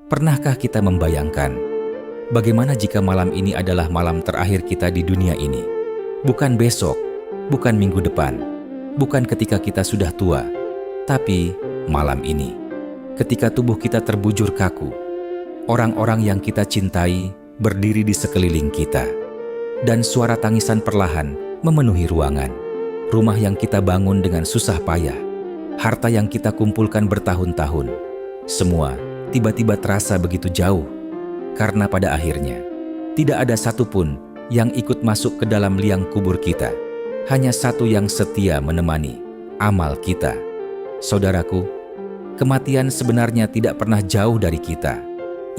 Pernahkah kita membayangkan bagaimana jika malam ini adalah malam terakhir kita di dunia ini? Bukan besok, bukan minggu depan, bukan ketika kita sudah tua, tapi malam ini, ketika tubuh kita terbujur kaku, orang-orang yang kita cintai berdiri di sekeliling kita, dan suara tangisan perlahan memenuhi ruangan. Rumah yang kita bangun dengan susah payah, harta yang kita kumpulkan bertahun-tahun, semua tiba-tiba terasa begitu jauh, karena pada akhirnya tidak ada satupun yang ikut masuk ke dalam liang kubur kita. Hanya satu yang setia menemani amal kita. Saudaraku, kematian sebenarnya tidak pernah jauh dari kita.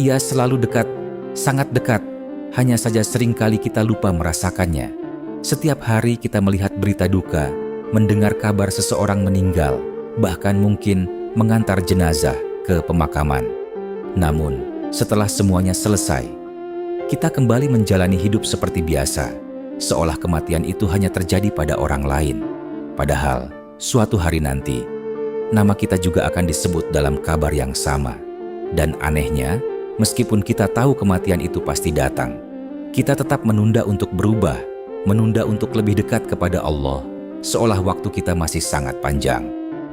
Ia selalu dekat, sangat dekat, hanya saja seringkali kita lupa merasakannya. Setiap hari kita melihat berita duka, mendengar kabar seseorang meninggal, bahkan mungkin mengantar jenazah ke pemakaman. Namun, setelah semuanya selesai, kita kembali menjalani hidup seperti biasa, seolah kematian itu hanya terjadi pada orang lain. Padahal, suatu hari nanti, nama kita juga akan disebut dalam kabar yang sama. Dan anehnya, meskipun kita tahu kematian itu pasti datang, kita tetap menunda untuk berubah, menunda untuk lebih dekat kepada Allah, seolah waktu kita masih sangat panjang.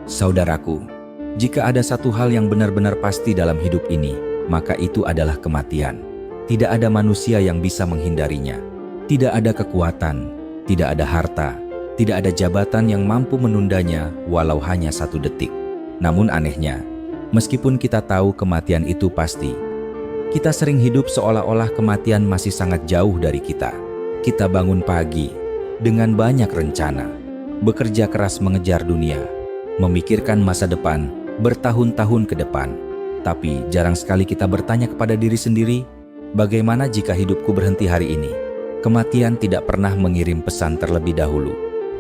Saudaraku, jika ada satu hal yang benar-benar pasti dalam hidup ini, maka itu adalah kematian. Tidak ada manusia yang bisa menghindarinya. Tidak ada kekuatan, tidak ada harta, tidak ada jabatan yang mampu menundanya walau hanya 1 detik. Namun anehnya, meskipun kita tahu kematian itu pasti, kita sering hidup seolah-olah kematian masih sangat jauh dari kita. Kita bangun pagi dengan banyak rencana, bekerja keras mengejar dunia, memikirkan masa depan bertahun-tahun ke depan. Tapi jarang sekali kita bertanya kepada diri sendiri, bagaimana jika hidupku berhenti hari ini? Kematian tidak pernah mengirim pesan terlebih dahulu.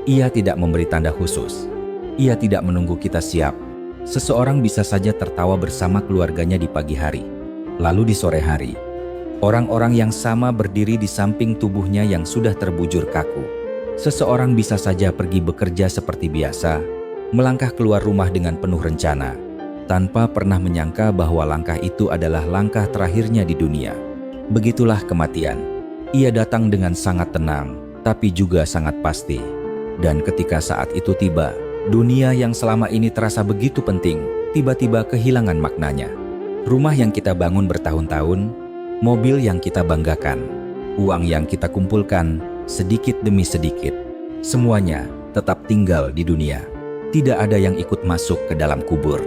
Ia tidak memberi tanda khusus. Ia tidak menunggu kita siap. Seseorang bisa saja tertawa bersama keluarganya di pagi hari. Lalu di sore hari, orang-orang yang sama berdiri di samping tubuhnya yang sudah terbujur kaku. Seseorang bisa saja pergi bekerja seperti biasa, melangkah keluar rumah dengan penuh rencana, tanpa pernah menyangka bahwa langkah itu adalah langkah terakhirnya di dunia. Begitulah kematian. Ia datang dengan sangat tenang, tapi juga sangat pasti. Dan ketika saat itu tiba, dunia yang selama ini terasa begitu penting, tiba-tiba kehilangan maknanya. Rumah yang kita bangun bertahun-tahun, mobil yang kita banggakan, uang yang kita kumpulkan sedikit demi sedikit, semuanya tetap tinggal di dunia. Tidak ada yang ikut masuk ke dalam kubur.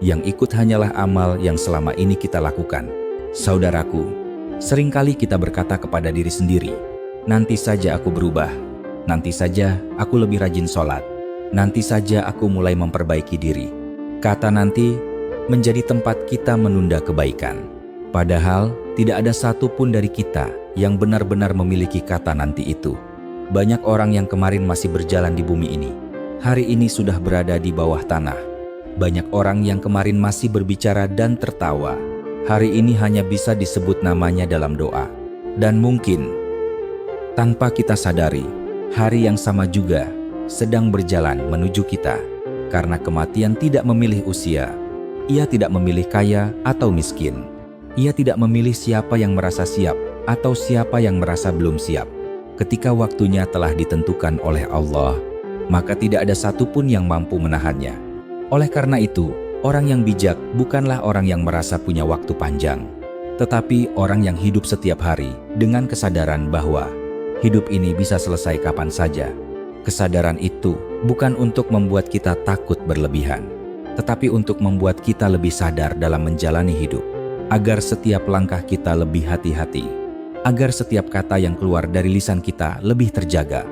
Yang ikut hanyalah amal yang selama ini kita lakukan. Saudaraku, seringkali kita berkata kepada diri sendiri, nanti saja aku berubah, nanti saja aku lebih rajin sholat, nanti saja aku mulai memperbaiki diri. Kata nanti menjadi tempat kita menunda kebaikan. Padahal tidak ada satupun dari kita yang benar-benar memiliki kata nanti itu. Banyak orang yang kemarin masih berjalan di bumi ini, hari ini sudah berada di bawah tanah. Banyak orang yang kemarin masih berbicara dan tertawa, hari ini hanya bisa disebut namanya dalam doa. Dan mungkin, tanpa kita sadari, hari yang sama juga sedang berjalan menuju kita. Karena kematian tidak memilih usia, ia tidak memilih kaya atau miskin. Ia tidak memilih siapa yang merasa siap atau siapa yang merasa belum siap. Ketika waktunya telah ditentukan oleh Allah, maka tidak ada satupun yang mampu menahannya. Oleh karena itu, orang yang bijak bukanlah orang yang merasa punya waktu panjang, tetapi orang yang hidup setiap hari dengan kesadaran bahwa hidup ini bisa selesai kapan saja. Kesadaran itu bukan untuk membuat kita takut berlebihan, tetapi untuk membuat kita lebih sadar dalam menjalani hidup, agar setiap langkah kita lebih hati-hati, agar setiap kata yang keluar dari lisan kita lebih terjaga,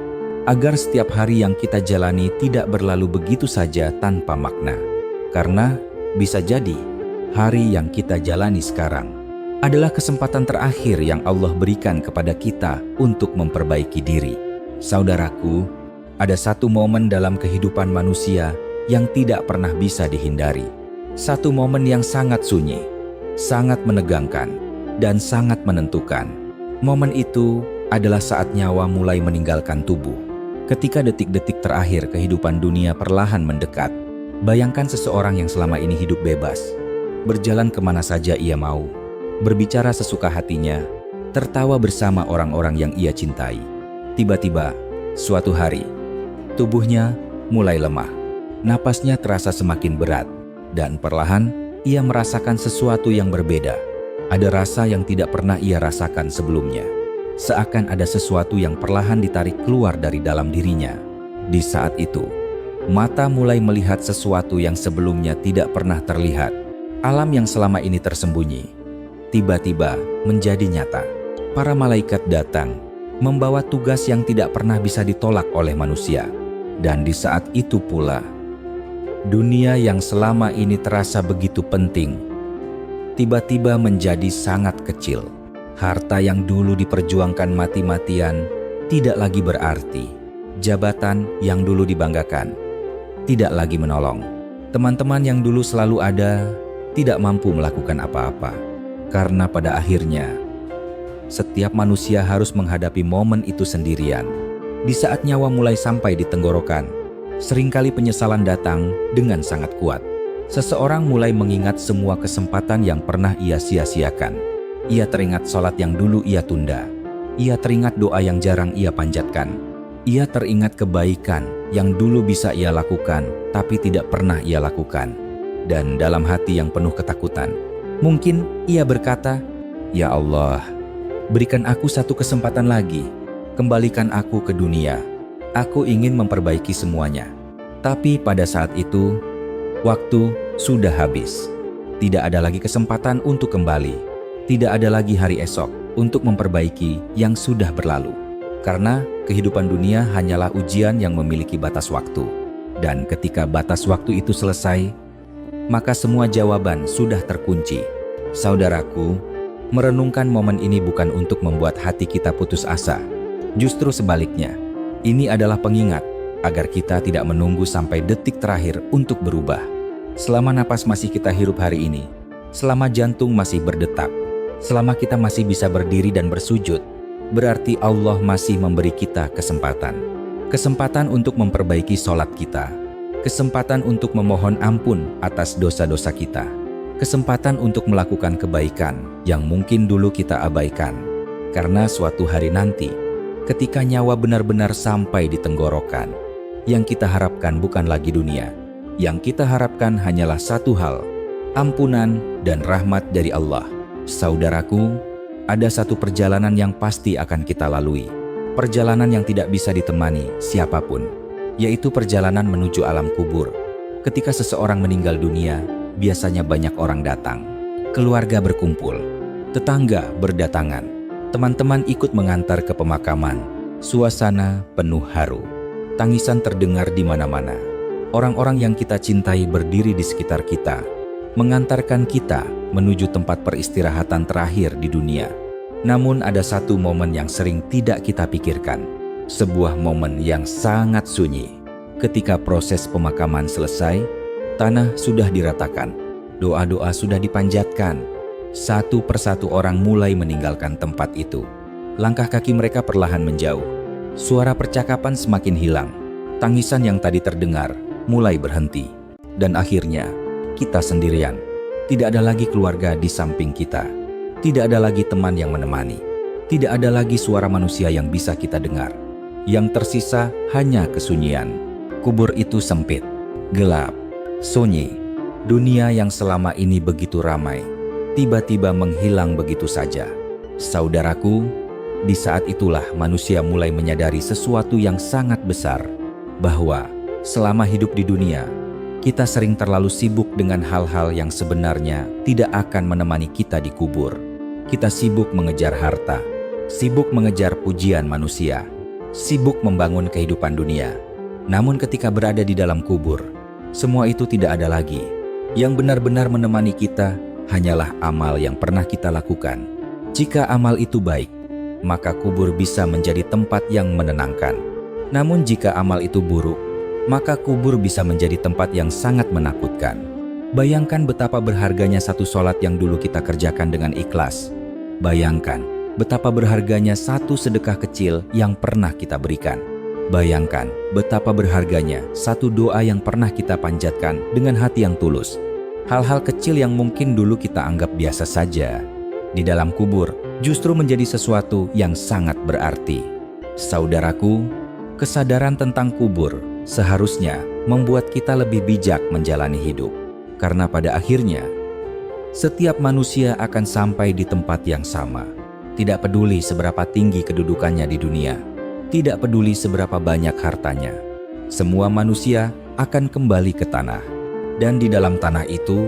agar setiap hari yang kita jalani tidak berlalu begitu saja tanpa makna. Karena bisa jadi hari yang kita jalani sekarang adalah kesempatan terakhir yang Allah berikan kepada kita untuk memperbaiki diri. Saudaraku, ada satu momen dalam kehidupan manusia yang tidak pernah bisa dihindari. Satu momen yang sangat sunyi, sangat menegangkan, dan sangat menentukan. Momen itu adalah saat nyawa mulai meninggalkan tubuh. Ketika detik-detik terakhir kehidupan dunia perlahan mendekat, bayangkan seseorang yang selama ini hidup bebas, berjalan kemana saja ia mau, berbicara sesuka hatinya, tertawa bersama orang-orang yang ia cintai. Tiba-tiba, suatu hari, tubuhnya mulai lemah. Napasnya terasa semakin berat, dan perlahan ia merasakan sesuatu yang berbeda. Ada rasa yang tidak pernah ia rasakan sebelumnya. Seakan ada sesuatu yang perlahan ditarik keluar dari dalam dirinya. Di saat itu, mata mulai melihat sesuatu yang sebelumnya tidak pernah terlihat. Alam yang selama ini tersembunyi, tiba-tiba menjadi nyata. Para malaikat datang, membawa tugas yang tidak pernah bisa ditolak oleh manusia. Dan di saat itu pula, dunia yang selama ini terasa begitu penting, tiba-tiba menjadi sangat kecil. Harta yang dulu diperjuangkan mati-matian tidak lagi berarti. Jabatan yang dulu dibanggakan tidak lagi menolong. Teman-teman yang dulu selalu ada tidak mampu melakukan apa-apa. Karena pada akhirnya, setiap manusia harus menghadapi momen itu sendirian. Di saat nyawa mulai sampai di tenggorokan, seringkali penyesalan datang dengan sangat kuat. Seseorang mulai mengingat semua kesempatan yang pernah ia sia-siakan. Ia teringat sholat yang dulu ia tunda. Ia teringat doa yang jarang ia panjatkan. Ia teringat kebaikan yang dulu bisa ia lakukan, tapi tidak pernah ia lakukan. Dan dalam hati yang penuh ketakutan, mungkin ia berkata, "Ya Allah, berikan aku satu kesempatan lagi. Kembalikan aku ke dunia. Aku ingin memperbaiki semuanya." Tapi pada saat itu, waktu sudah habis. Tidak ada lagi kesempatan untuk kembali. Tidak ada lagi hari esok untuk memperbaiki yang sudah berlalu. Karena kehidupan dunia hanyalah ujian yang memiliki batas waktu. Dan ketika batas waktu itu selesai, maka semua jawaban sudah terkunci. Saudaraku, merenungkan momen ini bukan untuk membuat hati kita putus asa. Justru sebaliknya, ini adalah pengingat agar kita tidak menunggu sampai detik terakhir untuk berubah. Selama napas masih kita hirup hari ini, selama jantung masih berdetak, selama kita masih bisa berdiri dan bersujud, berarti Allah masih memberi kita kesempatan. Kesempatan untuk memperbaiki sholat kita. Kesempatan untuk memohon ampun atas dosa-dosa kita. Kesempatan untuk melakukan kebaikan yang mungkin dulu kita abaikan. Karena suatu hari nanti, ketika nyawa benar-benar sampai di tenggorokan, yang kita harapkan bukan lagi dunia. Yang kita harapkan hanyalah satu hal, ampunan dan rahmat dari Allah. Saudaraku, ada satu perjalanan yang pasti akan kita lalui. Perjalanan yang tidak bisa ditemani siapapun, yaitu perjalanan menuju alam kubur. Ketika seseorang meninggal dunia, biasanya banyak orang datang. Keluarga berkumpul, tetangga berdatangan, teman-teman ikut mengantar ke pemakaman. Suasana penuh haru, tangisan terdengar di mana-mana. Orang-orang yang kita cintai berdiri di sekitar kita, mengantarkan kita menuju tempat peristirahatan terakhir di dunia. Namun ada satu momen yang sering tidak kita pikirkan. Sebuah momen yang sangat sunyi. Ketika proses pemakaman selesai, tanah sudah diratakan, doa-doa sudah dipanjatkan. Satu persatu orang mulai meninggalkan tempat itu. Langkah kaki mereka perlahan menjauh. Suara percakapan semakin hilang. Tangisan yang tadi terdengar mulai berhenti. Dan akhirnya, kita sendirian. Tidak ada lagi keluarga di samping kita. Tidak ada lagi teman yang menemani. Tidak ada lagi suara manusia yang bisa kita dengar. Yang tersisa hanya kesunyian. Kubur itu sempit, gelap, sunyi. Dunia yang selama ini begitu ramai, tiba-tiba menghilang begitu saja. Saudaraku, di saat itulah manusia mulai menyadari sesuatu yang sangat besar. Bahwa selama hidup di dunia, kita sering terlalu sibuk dengan hal-hal yang sebenarnya tidak akan menemani kita di kubur. Kita sibuk mengejar harta, sibuk mengejar pujian manusia, sibuk membangun kehidupan dunia. Namun ketika berada di dalam kubur, semua itu tidak ada lagi. Yang benar-benar menemani kita hanyalah amal yang pernah kita lakukan. Jika amal itu baik, maka kubur bisa menjadi tempat yang menenangkan. Namun jika amal itu buruk, maka kubur bisa menjadi tempat yang sangat menakutkan. Bayangkan betapa berharganya satu sholat yang dulu kita kerjakan dengan ikhlas. Bayangkan betapa berharganya satu sedekah kecil yang pernah kita berikan. Bayangkan betapa berharganya satu doa yang pernah kita panjatkan dengan hati yang tulus. Hal-hal kecil yang mungkin dulu kita anggap biasa saja, di dalam kubur justru menjadi sesuatu yang sangat berarti. Saudaraku, kesadaran tentang kubur seharusnya membuat kita lebih bijak menjalani hidup. Karena pada akhirnya, setiap manusia akan sampai di tempat yang sama. Tidak peduli seberapa tinggi kedudukannya di dunia, tidak peduli seberapa banyak hartanya. Semua manusia akan kembali ke tanah. Dan di dalam tanah itu,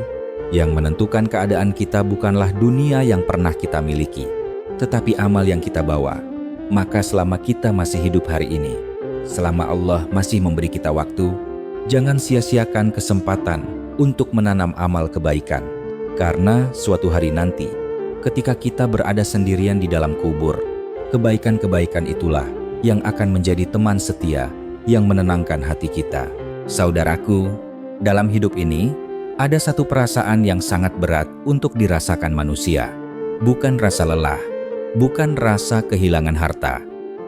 yang menentukan keadaan kita bukanlah dunia yang pernah kita miliki, tetapi amal yang kita bawa. Maka selama kita masih hidup hari ini, selama Allah masih memberi kita waktu, jangan sia-siakan kesempatan untuk menanam amal kebaikan. Karena suatu hari nanti, ketika kita berada sendirian di dalam kubur, kebaikan-kebaikan itulah yang akan menjadi teman setia yang menenangkan hati kita. Saudaraku, dalam hidup ini, ada satu perasaan yang sangat berat untuk dirasakan manusia. Bukan rasa lelah, bukan rasa kehilangan harta,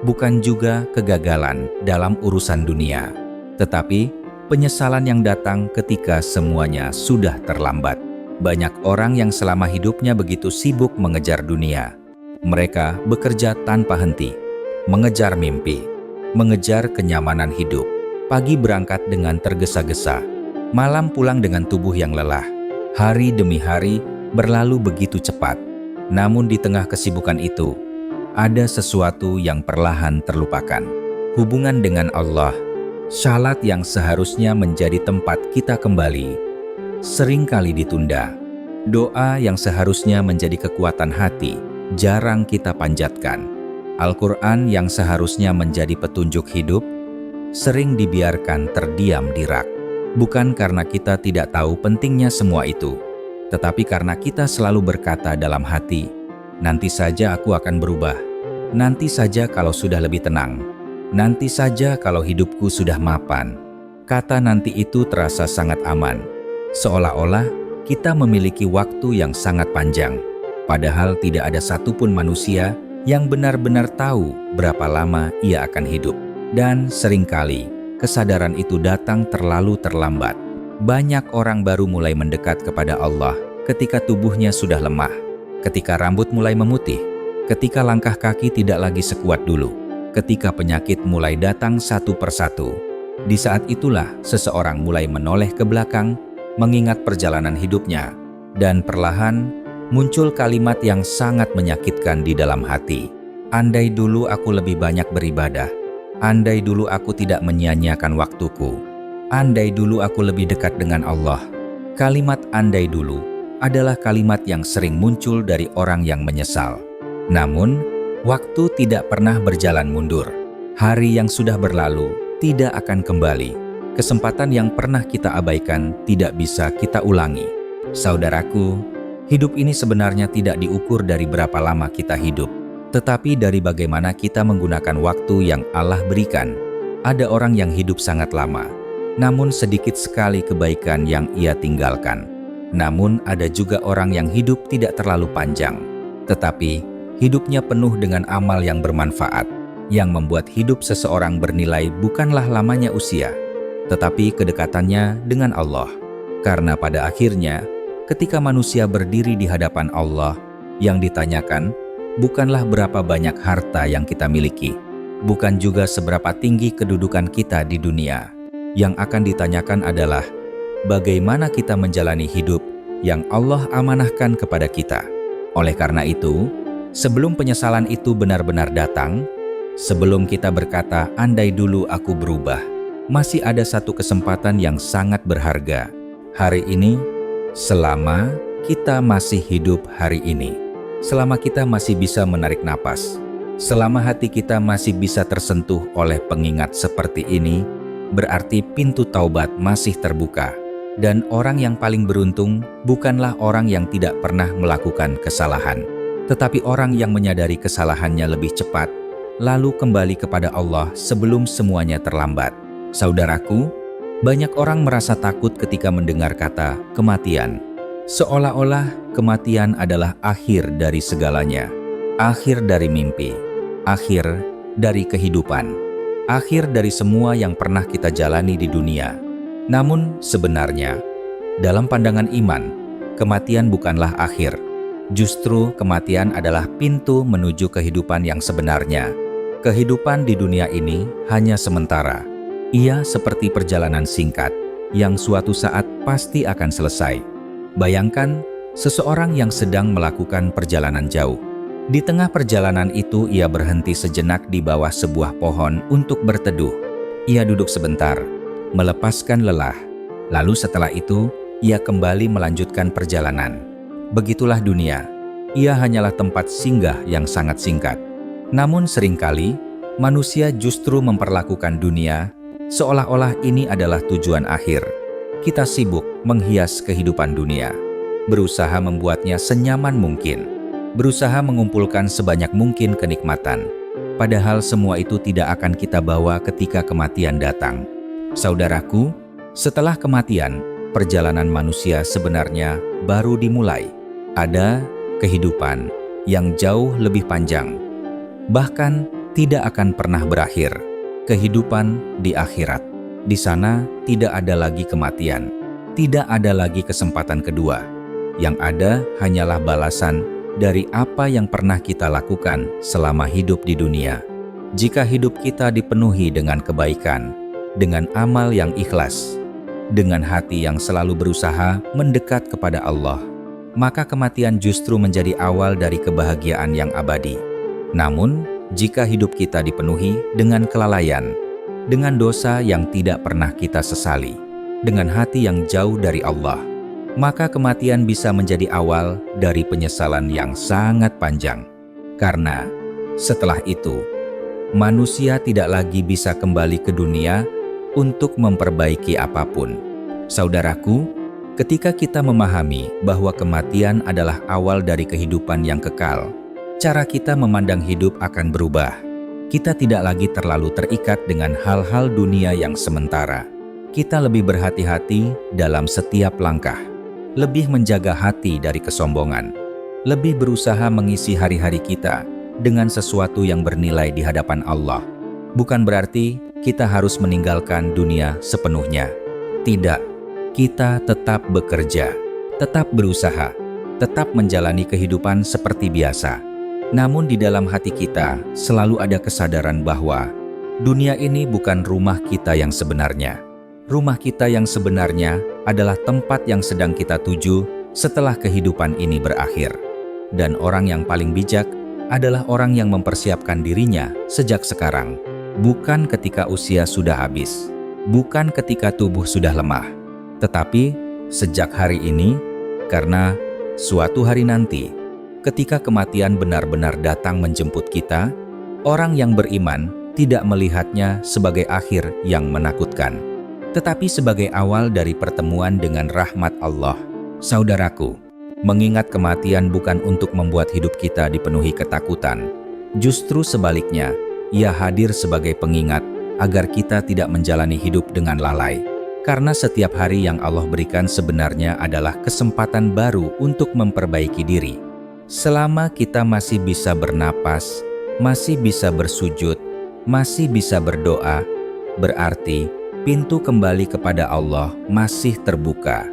bukan juga kegagalan dalam urusan dunia, tetapi penyesalan yang datang ketika semuanya sudah terlambat. Banyak orang yang selama hidupnya begitu sibuk mengejar dunia. Mereka bekerja tanpa henti, mengejar mimpi, mengejar kenyamanan hidup. Pagi berangkat dengan tergesa-gesa, malam pulang dengan tubuh yang lelah. Hari demi hari berlalu begitu cepat. Namun di tengah kesibukan itu, ada sesuatu yang perlahan terlupakan. Hubungan dengan Allah, salat yang seharusnya menjadi tempat kita kembali, seringkali ditunda. Doa yang seharusnya menjadi kekuatan hati, jarang kita panjatkan. Al-Quran yang seharusnya menjadi petunjuk hidup, sering dibiarkan terdiam di rak. Bukan karena kita tidak tahu pentingnya semua itu, tetapi karena kita selalu berkata dalam hati, nanti saja aku akan berubah, nanti saja kalau sudah lebih tenang, nanti saja kalau hidupku sudah mapan. Kata nanti itu terasa sangat aman, seolah-olah kita memiliki waktu yang sangat panjang, padahal tidak ada satupun manusia yang benar-benar tahu berapa lama ia akan hidup. Dan seringkali kesadaran itu datang terlalu terlambat. Banyak orang baru mulai mendekat kepada Allah ketika tubuhnya sudah lemah, ketika rambut mulai memutih, ketika langkah kaki tidak lagi sekuat dulu, ketika penyakit mulai datang satu persatu. Di saat itulah seseorang mulai menoleh ke belakang, mengingat perjalanan hidupnya, dan perlahan muncul kalimat yang sangat menyakitkan di dalam hati. Andai dulu aku lebih banyak beribadah, andai dulu aku tidak menyia-nyiakan waktuku, andai dulu aku lebih dekat dengan Allah. Kalimat andai dulu adalah kalimat yang sering muncul dari orang yang menyesal. Namun, waktu tidak pernah berjalan mundur. Hari yang sudah berlalu tidak akan kembali. Kesempatan yang pernah kita abaikan tidak bisa kita ulangi. Saudaraku, hidup ini sebenarnya tidak diukur dari berapa lama kita hidup, tetapi dari bagaimana kita menggunakan waktu yang Allah berikan. Ada orang yang hidup sangat lama, namun sedikit sekali kebaikan yang ia tinggalkan. Namun ada juga orang yang hidup tidak terlalu panjang, tetapi hidupnya penuh dengan amal yang bermanfaat, yang membuat hidup seseorang bernilai bukanlah lamanya usia, tetapi kedekatannya dengan Allah. Karena pada akhirnya, ketika manusia berdiri di hadapan Allah, yang ditanyakan bukanlah berapa banyak harta yang kita miliki, bukan juga seberapa tinggi kedudukan kita di dunia. Yang akan ditanyakan adalah bagaimana kita menjalani hidup yang Allah amanahkan kepada kita. Oleh karena itu, sebelum penyesalan itu benar-benar datang, sebelum kita berkata, andai dulu aku berubah, masih ada satu kesempatan yang sangat berharga. Hari ini, selama kita masih hidup hari ini, selama kita masih bisa menarik napas, selama hati kita masih bisa tersentuh oleh pengingat seperti ini, berarti pintu taubat masih terbuka. Dan orang yang paling beruntung bukanlah orang yang tidak pernah melakukan kesalahan, tetapi orang yang menyadari kesalahannya lebih cepat, lalu kembali kepada Allah sebelum semuanya terlambat. Saudaraku, banyak orang merasa takut ketika mendengar kata kematian. Seolah-olah kematian adalah akhir dari segalanya, akhir dari mimpi, akhir dari kehidupan, akhir dari semua yang pernah kita jalani di dunia. Namun sebenarnya, Dalam pandangan iman, kematian bukanlah akhir. Justru kematian adalah pintu menuju kehidupan yang sebenarnya. Kehidupan di dunia ini hanya sementara. Ia seperti perjalanan singkat yang suatu saat pasti akan selesai. Bayangkan seseorang yang sedang melakukan perjalanan jauh. Di tengah perjalanan itu ia berhenti sejenak di bawah sebuah pohon untuk berteduh. Ia duduk sebentar, melepaskan lelah. Lalu setelah itu, ia kembali melanjutkan perjalanan. Begitulah dunia. Ia hanyalah tempat singgah yang sangat singkat. Namun seringkali, manusia justru memperlakukan dunia seolah-olah ini adalah tujuan akhir. Kita sibuk menghias kehidupan dunia, berusaha membuatnya senyaman mungkin, berusaha mengumpulkan sebanyak mungkin kenikmatan. Padahal semua itu tidak akan kita bawa ketika kematian datang. Saudaraku, setelah kematian, perjalanan manusia sebenarnya baru dimulai. Ada kehidupan yang jauh lebih panjang, bahkan tidak akan pernah berakhir. Kehidupan di akhirat. Di sana tidak ada lagi kematian, tidak ada lagi kesempatan kedua. Yang ada hanyalah balasan dari apa yang pernah kita lakukan selama hidup di dunia. Jika hidup kita dipenuhi dengan kebaikan, dengan amal yang ikhlas, dengan hati yang selalu berusaha mendekat kepada Allah, maka kematian justru menjadi awal dari kebahagiaan yang abadi. Namun, jika hidup kita dipenuhi dengan kelalaian, dengan dosa yang tidak pernah kita sesali, dengan hati yang jauh dari Allah, maka kematian bisa menjadi awal dari penyesalan yang sangat panjang. Karena setelah itu, manusia tidak lagi bisa kembali ke dunia untuk memperbaiki apapun. Saudaraku, ketika kita memahami bahwa kematian adalah awal dari kehidupan yang kekal, cara kita memandang hidup akan berubah. Kita tidak lagi terlalu terikat dengan hal-hal dunia yang sementara. Kita lebih berhati-hati dalam setiap langkah, lebih menjaga hati dari kesombongan, lebih berusaha mengisi hari-hari kita dengan sesuatu yang bernilai di hadapan Allah. Bukan berarti kita harus meninggalkan dunia sepenuhnya. Tidak, kita tetap bekerja, tetap berusaha, tetap menjalani kehidupan seperti biasa. Namun di dalam hati kita selalu ada kesadaran bahwa dunia ini bukan rumah kita yang sebenarnya. Rumah kita yang sebenarnya adalah tempat yang sedang kita tuju setelah kehidupan ini berakhir. Dan orang yang paling bijak adalah orang yang mempersiapkan dirinya sejak sekarang, bukan ketika usia sudah habis, bukan ketika tubuh sudah lemah, tetapi sejak hari ini, karena suatu hari nanti, ketika kematian benar-benar datang menjemput kita, orang yang beriman tidak melihatnya sebagai akhir yang menakutkan, tetapi sebagai awal dari pertemuan dengan rahmat Allah. Saudaraku, mengingat kematian bukan untuk membuat hidup kita dipenuhi ketakutan. Justru sebaliknya, ia hadir sebagai pengingat agar kita tidak menjalani hidup dengan lalai. Karena setiap hari yang Allah berikan sebenarnya adalah kesempatan baru untuk memperbaiki diri. Selama kita masih bisa bernapas, masih bisa bersujud, masih bisa berdoa, berarti pintu kembali kepada Allah masih terbuka.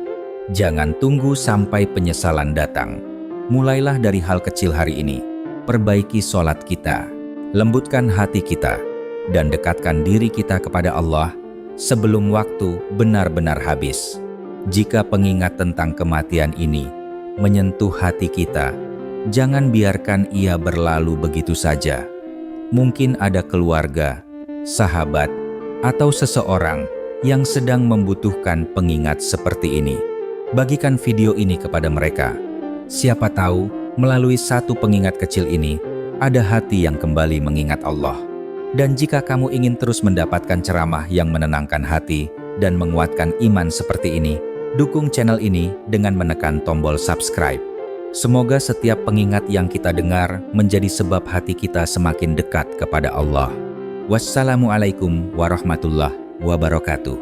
Jangan tunggu sampai penyesalan datang. Mulailah dari hal kecil hari ini. Perbaiki sholat kita, lembutkan hati kita, dan dekatkan diri kita kepada Allah sebelum waktu benar-benar habis. Jika pengingat tentang kematian ini menyentuh hati kita, jangan biarkan ia berlalu begitu saja. Mungkin ada keluarga, sahabat, atau seseorang yang sedang membutuhkan pengingat seperti ini. Bagikan video ini kepada mereka. Siapa tahu, melalui satu pengingat kecil ini, ada hati yang kembali mengingat Allah. Dan jika kamu ingin terus mendapatkan ceramah yang menenangkan hati dan menguatkan iman seperti ini, dukung channel ini dengan menekan tombol subscribe. Semoga setiap pengingat yang kita dengar menjadi sebab hati kita semakin dekat kepada Allah. Wassalamualaikum warahmatullahi wabarakatuh.